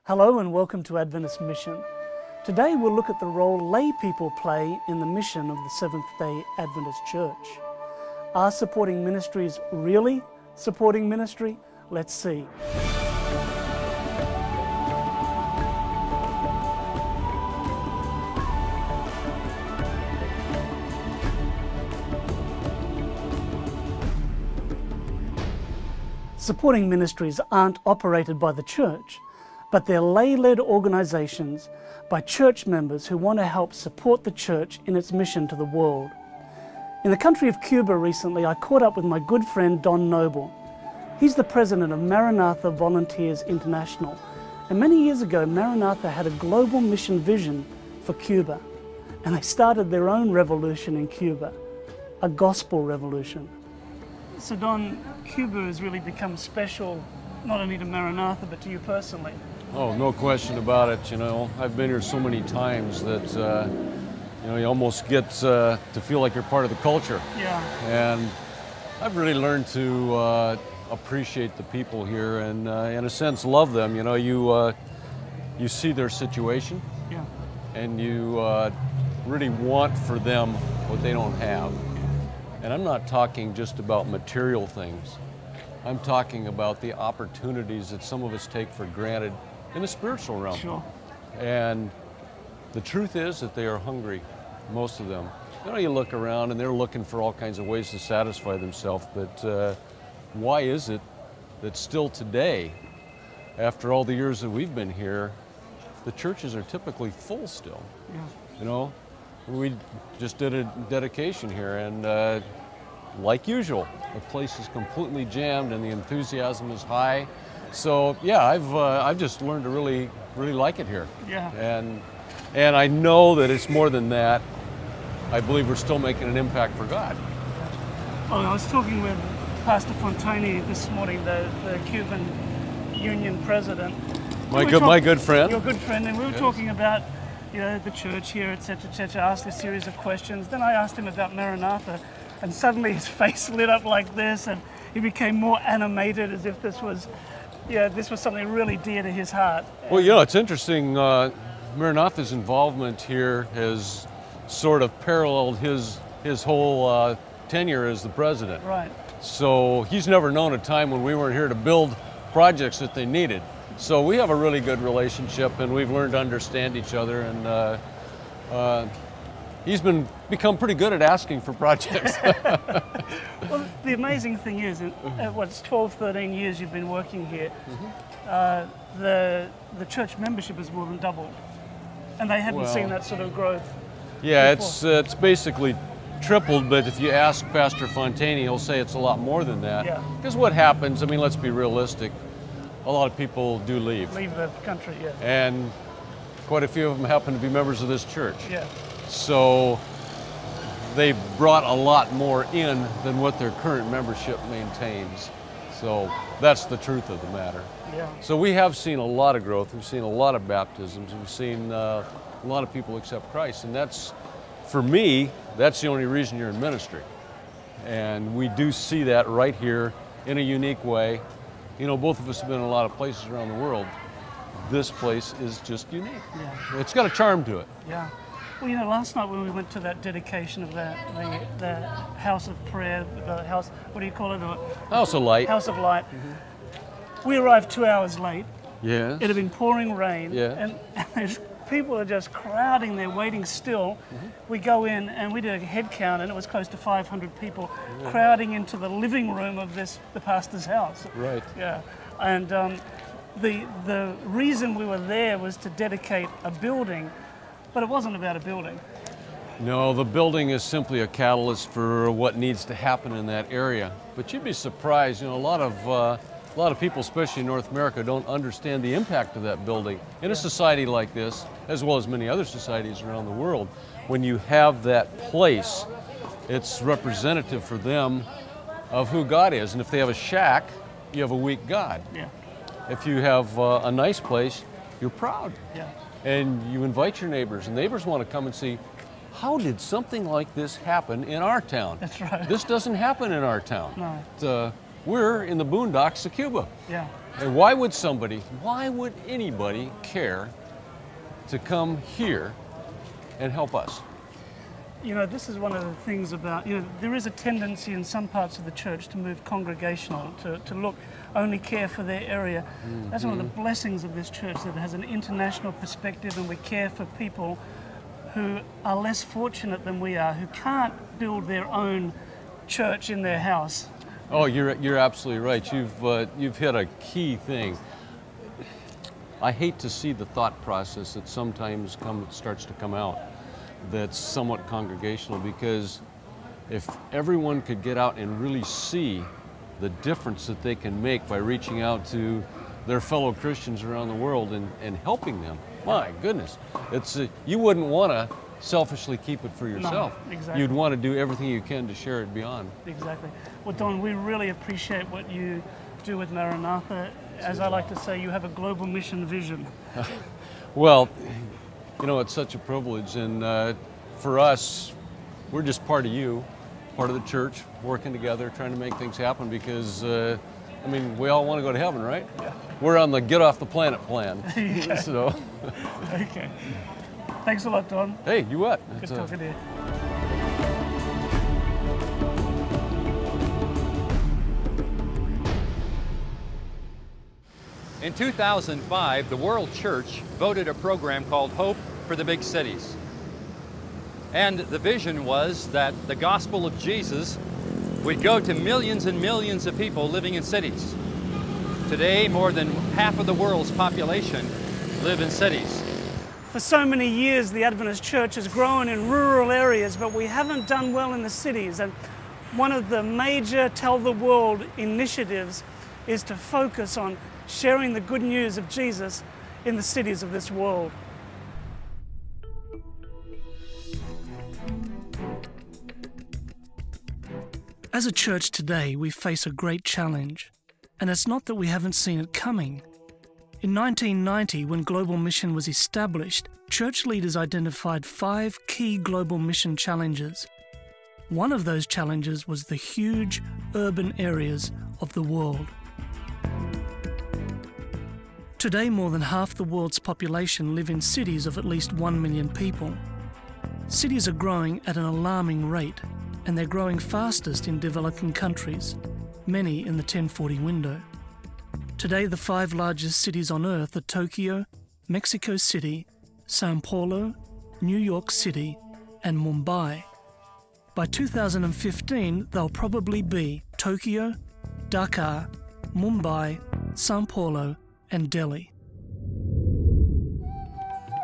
Hello and welcome to Adventist Mission. Today we'll look at the role lay people play in the mission of the Seventh-day Adventist Church. Are supporting ministries really supporting ministry? Let's see. Supporting ministries aren't operated by the church, but they're lay-led organizations by church members who want to help support the church in its mission to the world. In the country of Cuba recently, I caught up with my good friend Don Noble. He's the president of Maranatha Volunteers International, and many years ago Maranatha had a global mission vision for Cuba, and they started their own revolution in Cuba, a gospel revolution. So Don, Cuba has really become special not only to Maranatha but to you personally. Oh, no question about it. You know, I've been here so many times that you almost get to feel like you're part of the culture. Yeah. And I've really learned to appreciate the people here and, in a sense, love them. You know, you see their situation, yeah, and you really want for them what they don't have. And I'm not talking just about material things. I'm talking about the opportunities that some of us take for granted in the spiritual realm. Sure. And the truth is that they are hungry, most of them. You know, you look around and they're looking for all kinds of ways to satisfy themselves, but why is it that still today, after all the years that we've been here, the churches are typically full still? Yeah. You know, we just did a dedication here, and like usual, the place is completely jammed and the enthusiasm is high. So yeah, I've just learned to really like it here. Yeah. And I know that it's more than that. I believe we're still making an impact for God. Well, I was talking with Pastor Fontaine this morning, the Cuban Union president. My good friend. Your good friend, and we were talking about, you know, the church here, etc., etc. I asked a series of questions. Then I asked him about Maranatha, and suddenly his face lit up like this, and he became more animated, as if this was something really dear to his heart. Well, you know, it's interesting. Maranatha's involvement here has sort of paralleled his whole tenure as the president. Right. So he's never known a time when we weren't here to build projects that they needed. So we have a really good relationship, and we've learned to understand each other. And he's become pretty good at asking for projects. Well, the amazing thing is, it's 12, 13 years you've been working here, the church membership has more than doubled, and they hadn't seen that sort of growth. Yeah, before. it's basically tripled, but if you ask Pastor Fontaine, he'll say it's a lot more than that. Yeah. Because what happens, I mean, let's be realistic, a lot of people do leave. Leave the country, yeah. And quite a few of them happen to be members of this church. Yeah. So they brought a lot more in than what their current membership maintains. So that's the truth of the matter. Yeah. So we have seen a lot of growth. We've seen a lot of baptisms. We've seen a lot of people accept Christ. And that's, for me, that's the only reason you're in ministry. And we do see that right here in a unique way. You know, both of us have been in a lot of places around the world. This place is just unique. Yeah. It's got a charm to it. Yeah. Well, you know, last night when we went to that dedication of the house of prayer, the house, what do you call it? House of Light. House of Light. We arrived 2 hours late. Yes. It had been pouring rain. Yeah. And there's people are just crowding there, waiting still. We go in and we did a head count, and it was close to 500 people crowding into the living room of the pastor's house. Right. Yeah. And the reason we were there was to dedicate a building, but it wasn't about a building. No, the building is simply a catalyst for what needs to happen in that area. But you'd be surprised, you know, a lot of people, especially in North America, don't understand the impact of that building. In a society like this, as well as many other societies around the world, when you have that place, it's representative for them of who God is. And if they have a shack, you have a weak God. Yeah. If you have a nice place, you're proud. Yeah. And you invite your neighbors, and neighbors want to come and see, how did something like this happen in our town? That's right. This doesn't happen in our town. No. We're in the boondocks of Cuba. Yeah. And why would anybody care to come here and help us? You know, this is one of the things about, there is a tendency in some parts of the church to move congregational, to look, only care for their area. That's one of the blessings of this church, that it has an international perspective, and we care for people who are less fortunate than we are, who can't build their own church in their house. Oh, you're absolutely right. You've hit a key thing. I hate to see the thought process that sometimes starts to come out that's somewhat congregational, because if everyone could get out and really see the difference that they can make by reaching out to their fellow Christians around the world and helping them, my goodness, you wouldn't want to selfishly keep it for yourself. No, exactly. You'd want to do everything you can to share it beyond. Exactly. Well, Don, we really appreciate what you do with Maranatha. As I like to say, you have a global mission vision. Well, it's such a privilege, and for us, we're just part of you, part of the church, working together, trying to make things happen, because, we all want to go to heaven, right? Yeah. We're on the get off the planet plan. Okay. So. Okay. Thanks a lot, Don. Hey, you what? Good talking to you. In 2005, the World Church voted a program called Hope for the Big Cities. And the vision was that the gospel of Jesus would go to millions and millions of people living in cities. Today, more than half of the world's population live in cities. For so many years, the Adventist Church has grown in rural areas, but we haven't done well in the cities. And one of the major Tell the World initiatives is to focus on sharing the good news of Jesus in the cities of this world. As a church today, we face a great challenge, and it's not that we haven't seen it coming. In 1990, when Global Mission was established, church leaders identified 5 key global mission challenges. One of those challenges was the huge urban areas of the world. Today, more than half the world's population live in cities of at least 1 million people. Cities are growing at an alarming rate, and they're growing fastest in developing countries, many in the 1040 window. Today, the 5 largest cities on Earth are Tokyo, Mexico City, Sao Paulo, New York City, and Mumbai. By 2015, they'll probably be Tokyo, Dhaka, Mumbai, Sao Paulo, and Delhi.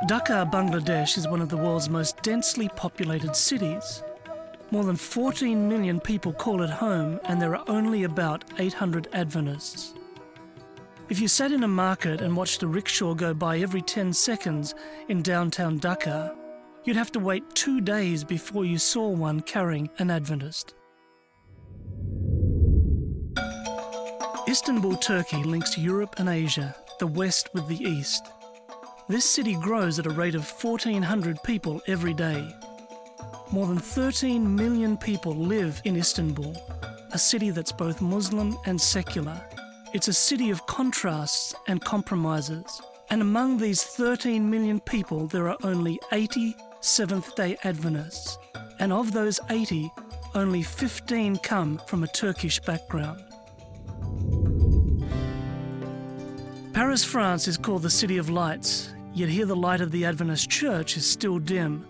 Dhaka, Bangladesh is one of the world's most densely populated cities. More than 14 million people call it home, and there are only about 800 Adventists. If you sat in a market and watched a rickshaw go by every 10 seconds in downtown Dhaka, you'd have to wait 2 days before you saw one carrying an Adventist. Istanbul, Turkey links Europe and Asia, the West with the East. This city grows at a rate of 1,400 people every day. More than 13 million people live in Istanbul, a city that's both Muslim and secular. It's a city of contrasts and compromises. And among these 13 million people, there are only 80 Seventh-day Adventists. And of those 80, only 15 come from a Turkish background. Paris, France is called the City of Lights, yet here the light of the Adventist Church is still dim.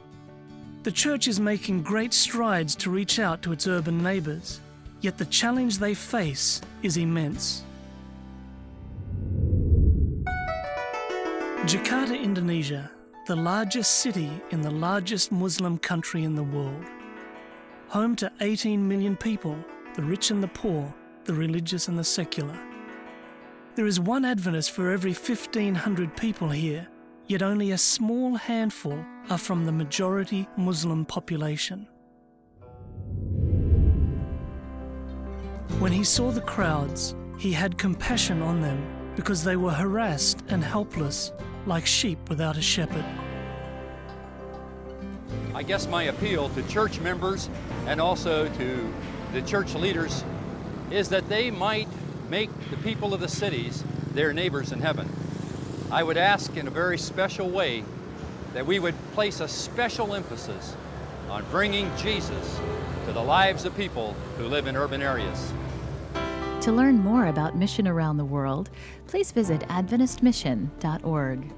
The church is making great strides to reach out to its urban neighbours, yet the challenge they face is immense. Jakarta, Indonesia, the largest city in the largest Muslim country in the world. Home to 18 million people, the rich and the poor, the religious and the secular. There is one Adventist for every 1,500 people here, yet only a small handful are from the majority Muslim population. When he saw the crowds, he had compassion on them because they were harassed and helpless, like sheep without a shepherd. I guess my appeal to church members and also to the church leaders is that they might make the people of the cities their neighbors in heaven. I would ask in a very special way that we would place a special emphasis on bringing Jesus to the lives of people who live in urban areas. To learn more about mission around the world, please visit AdventistMission.org.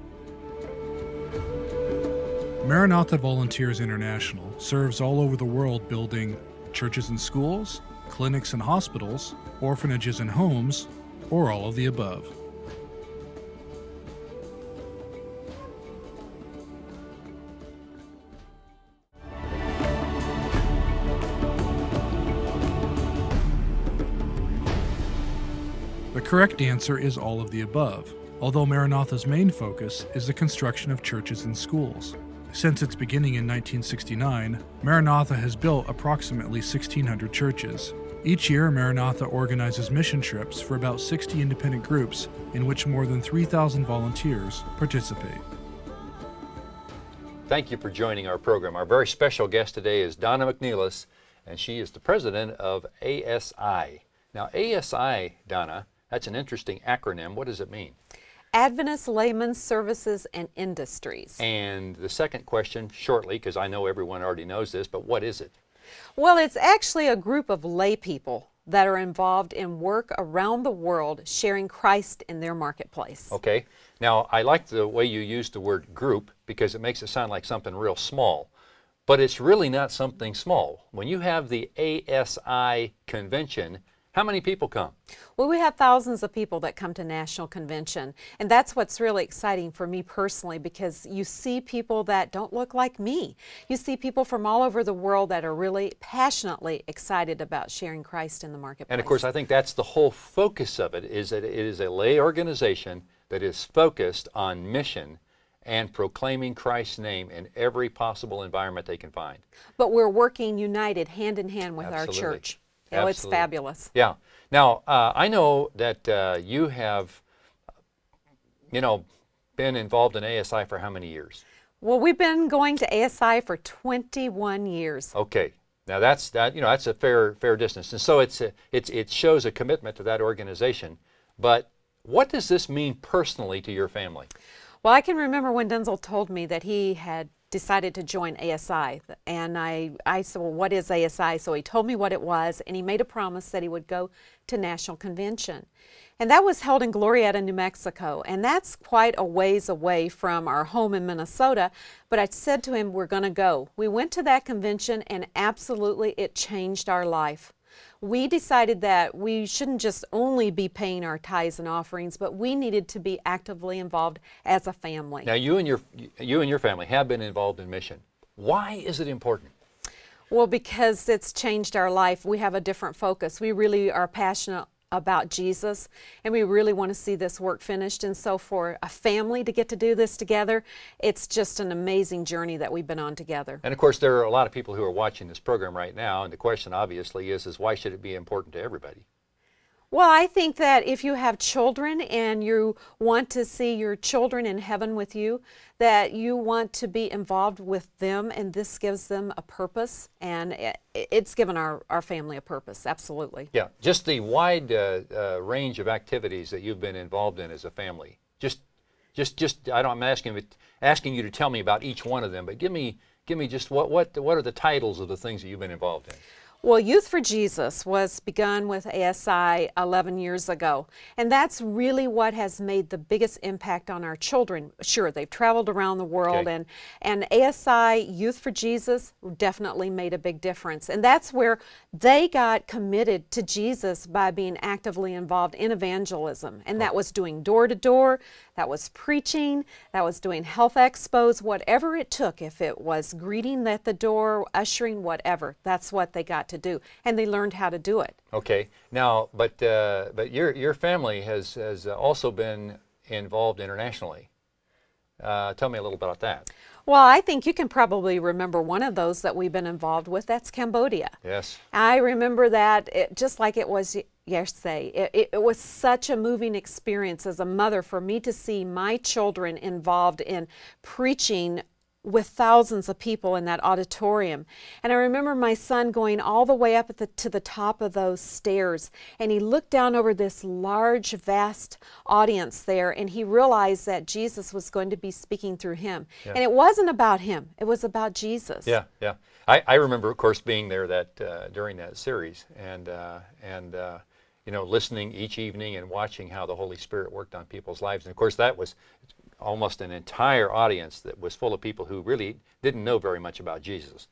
Maranatha Volunteers International serves all over the world building churches and schools, clinics and hospitals, orphanages and homes, or all of the above. The correct answer is all of the above, although Maranatha's main focus is the construction of churches and schools. Since its beginning in 1969, Maranatha has built approximately 1,600 churches. Each year, Maranatha organizes mission trips for about 60 independent groups in which more than 3,000 volunteers participate. Thank you for joining our program. Our very special guest today is Donna McNeilis, and she is the president of ASI. Now, ASI, Donna, that's an interesting acronym. What does it mean? Adventist Layman Services and Industries. And the second question, shortly, because I know everyone already knows this, but what is it? Well, it's actually a group of lay people that are involved in work around the world sharing Christ in their marketplace. Okay. Now, I like the way you use the word group because it makes it sound like something real small. But it's really not something small. When you have the ASI convention, how many people come? Well, we have thousands of people that come to National Convention, and that's what's really exciting for me personally, because you see people that don't look like me. You see people from all over the world that are really passionately excited about sharing Christ in the marketplace. And of course, I think that's the whole focus of it, is that it is a lay organization that is focused on mission and proclaiming Christ's name in every possible environment they can find. But we're working united, hand in hand with Absolutely. our church. Oh, it's Absolutely. fabulous. Yeah. Now, I know that you have, been involved in ASI for how many years? Well, we've been going to ASI for 21 years. Okay. Now that's a fair distance, and so it shows a commitment to that organization. But what does this mean personally to your family? Well, I can remember when Denzel told me that he had decided to join ASI, and I said, well, what is ASI? So he told me what it was, and he made a promise that he would go to National Convention. And that was held in Glorieta, New Mexico, and that's quite a ways away from our home in Minnesota, but I said to him, we're going to go. We went to that convention, and absolutely it changed our life. We decided that we shouldn't just only be paying our tithes and offerings, but we needed to be actively involved as a family. Now, you and your family have been involved in mission. Why is it important? Well, because it's changed our life. We have a different focus. We really are passionate about Jesus, and we really want to see this work finished. And so for a family to get to do this together, it's just an amazing journey that we've been on together. And of course, there are a lot of people who are watching this program right now, and the question obviously is why should it be important to everybody? Well, I think that if you have children and you want to see your children in heaven with you, that you want to be involved with them, and this gives them a purpose, and it's given our family a purpose, absolutely. Yeah, just the wide range of activities that you've been involved in as a family. I'm asking you to tell me about each one of them, but give me just what are the titles of the things that you've been involved in? Well, Youth for Jesus was begun with ASI 11 years ago, and that's really what has made the biggest impact on our children. Sure, they've traveled around the world, okay. and ASI Youth for Jesus definitely made a big difference, and that's where they got committed to Jesus by being actively involved in evangelism, and that was doing door-to-door, that was preaching, that was doing health expos, whatever it took. If it was greeting at the door, ushering, whatever, that's what they got to do, and they learned how to do it. Okay. Now, but your family has also been involved internationally. Tell me a little about that. Well, I think you can probably remember one of those that we've been involved with. That's Cambodia. Yes. I remember that just like it was yesterday. It was such a moving experience as a mother for me to see my children involved in preaching with thousands of people in that auditorium. And I remember my son going all the way up to the top of those stairs, and he looked down over this large, vast audience there, and he realized that Jesus was going to be speaking through him. Yeah. And it wasn't about him, it was about Jesus. Yeah, yeah. I remember, of course, being there during that series, and you know, listening each evening and watching how the Holy Spirit worked on people's lives. And of course, that was almost an entire audience that was full of people who really didn't know very much about Jesus,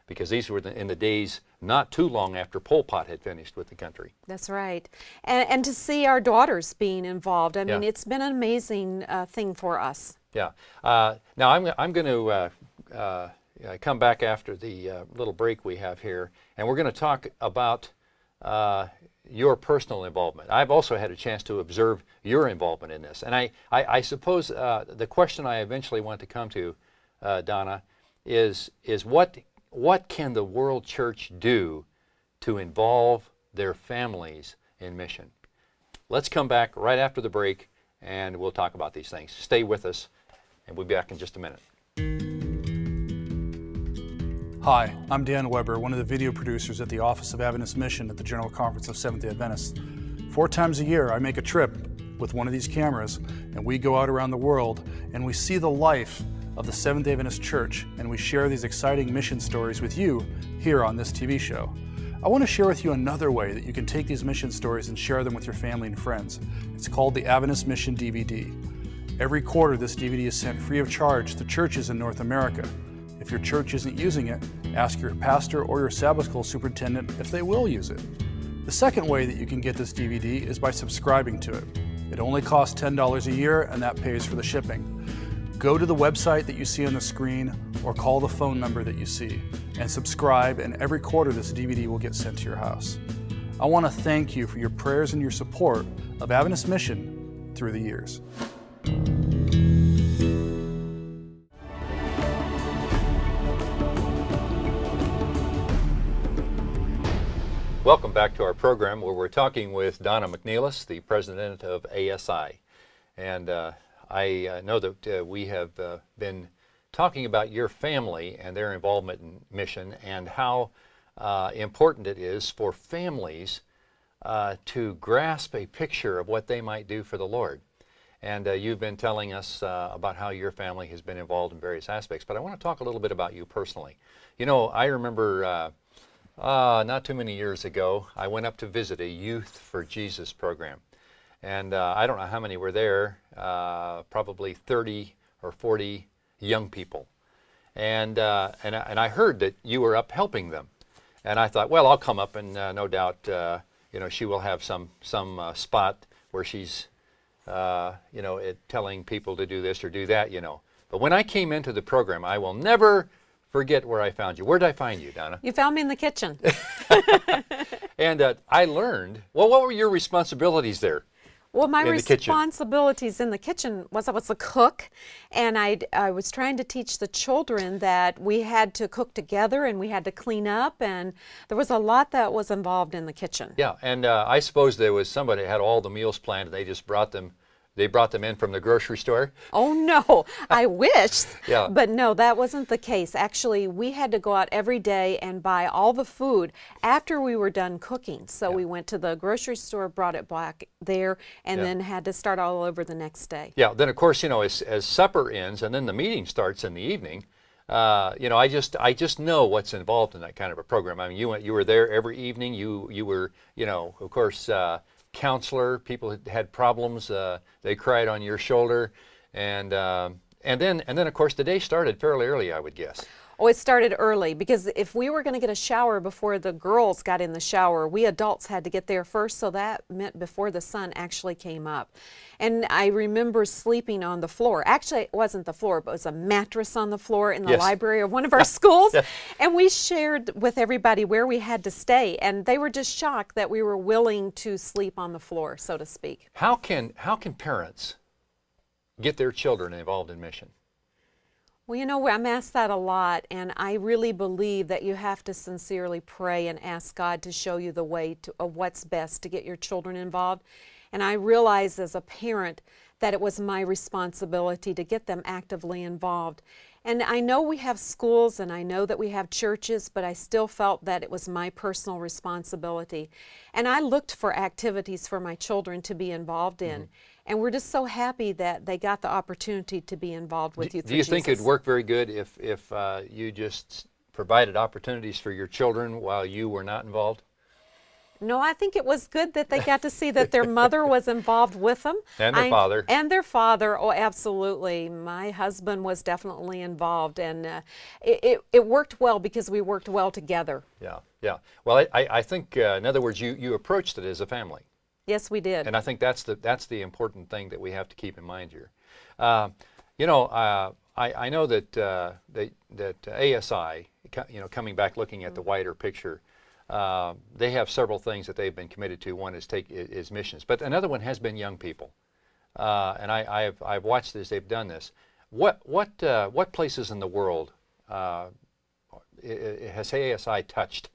because these were in the days not too long after Pol Pot had finished with the country. That's right. And to see our daughters being involved, I mean, Yeah. it's been an amazing thing for us. Yeah. Now I'm going to come back after the little break we have here, and we're going to talk about your personal involvement. I've also had a chance to observe your involvement in this. And I suppose the question I eventually want to come to, Donna, is what can the world church do to involve their families in mission? Let's come back right after the break, and we'll talk about these things. Stay with us, and we'll be back in just a minute. Hi, I'm Dan Weber, one of the video producers at the Office of Adventist Mission at the General Conference of Seventh-day Adventists. 4 times a year, I make a trip with one of these cameras, and we go out around the world, and we see the life of the Seventh-day Adventist Church, and we share these exciting mission stories with you here on this TV show. I want to share with you another way that you can take these mission stories and share them with your family and friends. It's called the Adventist Mission DVD. Every quarter, this DVD is sent free of charge to churches in North America. If your church isn't using it, ask your pastor or your Sabbath school superintendent if they will use it. The second way that you can get this DVD is by subscribing to it. It only costs $10 a year, and that pays for the shipping. Go to the website that you see on the screen or call the phone number that you see and subscribe, and every quarter this DVD will get sent to your house. I want to thank you for your prayers and your support of Adventist Mission through the years. Welcome back to our program, where we're talking with Donna McNeilis, the president of ASI. And I know that we have been talking about your family and their involvement in mission, and how important it is for families to grasp a picture of what they might do for the Lord. And you've been telling us about how your family has been involved in various aspects, but I want to talk a little bit about you personally. You know, I remember not too many years ago, I went up to visit a Youth for Jesus program. And I don't know how many were there, probably 30 or 40 young people. And I heard that you were up helping them. And I thought, well, I'll come up, and no doubt, you know, she will have some spot where she's, you know, telling people to do this or do that, you know. But when I came into the program, I will never forget where I found you. Where did I find you, Donna? You found me in the kitchen. And I learned, well, what were your responsibilities there? Well, my in the kitchen? responsibilities in the kitchen was I was a cook, and I was trying to teach the children that we had to cook together and we had to clean up, and there was a lot that was involved in the kitchen. Yeah, and I suppose there was somebody that had all the meals planned, and they just brought them. They brought them in from the grocery store? Oh, no. I wish. Yeah. But no, that wasn't the case. Actually, we had to go out every day and buy all the food after we were done cooking. So we went to the grocery store, brought it back there, and then had to start all over the next day. Yeah, then of course, you know, as supper ends and then the meeting starts in the evening, you know, I just know what's involved in that kind of a program. I mean, you were there every evening. You were, you know, of course, counselor. People had problems. They cried on your shoulder, and then of course the day started fairly early, I would guess. Oh, it started early, because if we were going to get a shower before the girls got in the shower, we adults had to get there first, so that meant before the sun actually came up. And I remember sleeping on the floor. Actually, it wasn't the floor, but it was a mattress on the floor in the library of one of our schools. And we shared with everybody where we had to stay, and they were just shocked that we were willing to sleep on the floor, so to speak. How can parents get their children involved in mission? Well, you know, I'm asked that a lot, and I really believe that you have to sincerely pray and ask God to show you the way of what's best to get your children involved. And I realized as a parent that it was my responsibility to get them actively involved. And I know we have schools and I know that we have churches, but I still felt that it was my personal responsibility. And I looked for activities for my children to be involved in. And we're just so happy that they got the opportunity to be involved with Youth for Jesus. Do you think it'd work very good if you just provided opportunities for your children while you were not involved? No, I think it was good that they got to see that their mother was involved with them. And their father. And their father, oh, absolutely. My husband was definitely involved, and it worked well because we worked well together. Yeah, yeah. Well, I think, in other words, you approached it as a family. Yes, we did. And I think that's the important thing that we have to keep in mind here. You know, I know that that ASI, you know, coming back looking at the wider picture, they have several things that they've been committed to. One is missions, but another one has been young people. And I've watched this. They've done this. What places in the world has ASI touched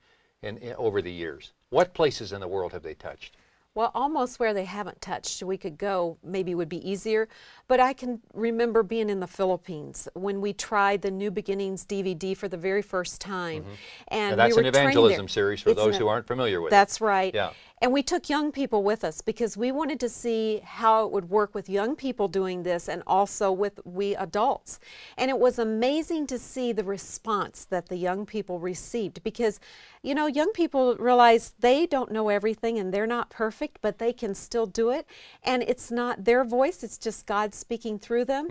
over the years? What places in the world have they touched? Well, almost where they haven't touched, we could go, maybe would be easier. But I can remember being in the Philippines when we tried the New Beginnings DVD for the very first time. And that's an evangelism series for those who aren't familiar with it. That's right. Yeah. And we took young people with us because we wanted to see how it would work with young people doing this and also with we adults. And it was amazing to see the response that the young people received because, you know, young people realize they don't know everything and they're not perfect, but they can still do it. And it's not their voice, it's just God speaking through them.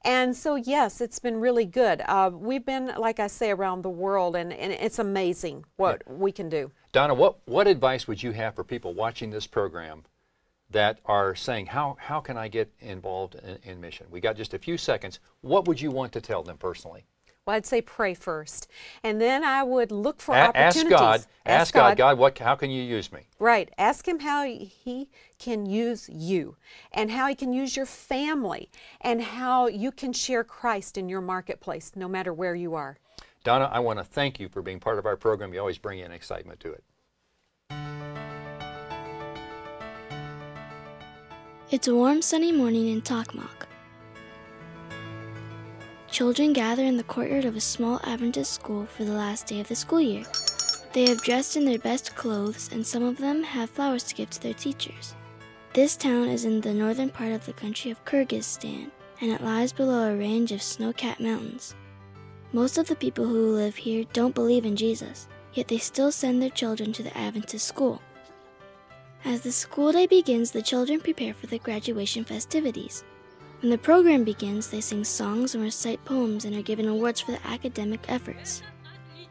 And so, yes, it's been really good. We've been, like I say, around the world, and it's amazing what we can do. Donna, what advice would you have for people watching this program that are saying, how can I get involved in mission? We got just a few seconds. What would you want to tell them personally? Well, I'd say pray first, and then I would look for opportunities. Ask God, how can you use me? Right. Ask Him how He can use you, and how He can use your family, and how you can share Christ in your marketplace, no matter where you are. Donna, I want to thank you for being part of our program. You always bring in excitement to it. It's a warm, sunny morning in Tokmak. Children gather in the courtyard of a small Adventist school for the last day of the school year. They have dressed in their best clothes, and some of them have flowers to give to their teachers. This town is in the northern part of the country of Kyrgyzstan, and it lies below a range of snow-capped mountains. Most of the people who live here don't believe in Jesus, yet they still send their children to the Adventist school. As the school day begins, the children prepare for the graduation festivities. When the program begins, they sing songs and recite poems and are given awards for their academic efforts.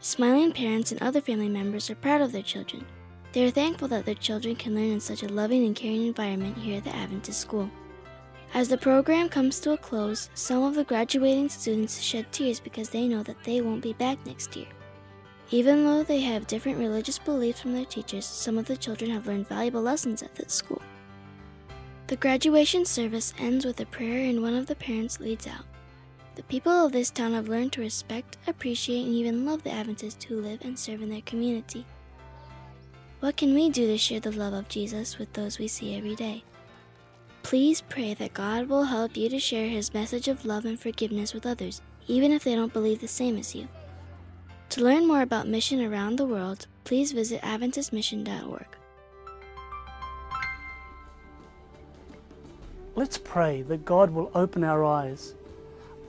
Smiling parents and other family members are proud of their children. They are thankful that their children can learn in such a loving and caring environment here at the Adventist school. As the program comes to a close, some of the graduating students shed tears because they know that they won't be back next year. Even though they have different religious beliefs from their teachers, some of the children have learned valuable lessons at this school. The graduation service ends with a prayer and one of the parents leads out. The people of this town have learned to respect, appreciate, and even love the Adventists who live and serve in their community. What can we do to share the love of Jesus with those we see every day? Please pray that God will help you to share His message of love and forgiveness with others, even if they don't believe the same as you. To learn more about mission around the world, please visit AdventistMission.org. Let's pray that God will open our eyes.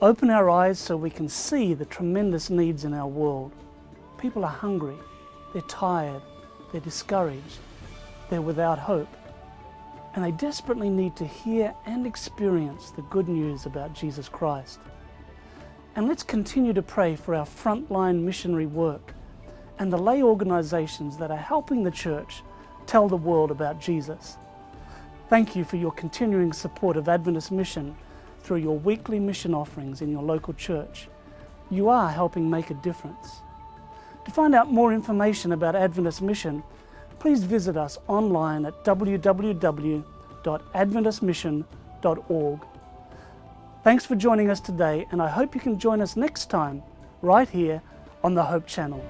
Open our eyes so we can see the tremendous needs in our world. People are hungry, they're tired, they're discouraged, they're without hope. And they desperately need to hear and experience the good news about Jesus Christ. And let's continue to pray for our frontline missionary work and the lay organizations that are helping the church tell the world about Jesus. Thank you for your continuing support of Adventist Mission through your weekly mission offerings in your local church. You are helping make a difference. To find out more information about Adventist Mission, please visit us online at www.adventistmission.org. Thanks for joining us today, and I hope you can join us next time right here on the Hope Channel.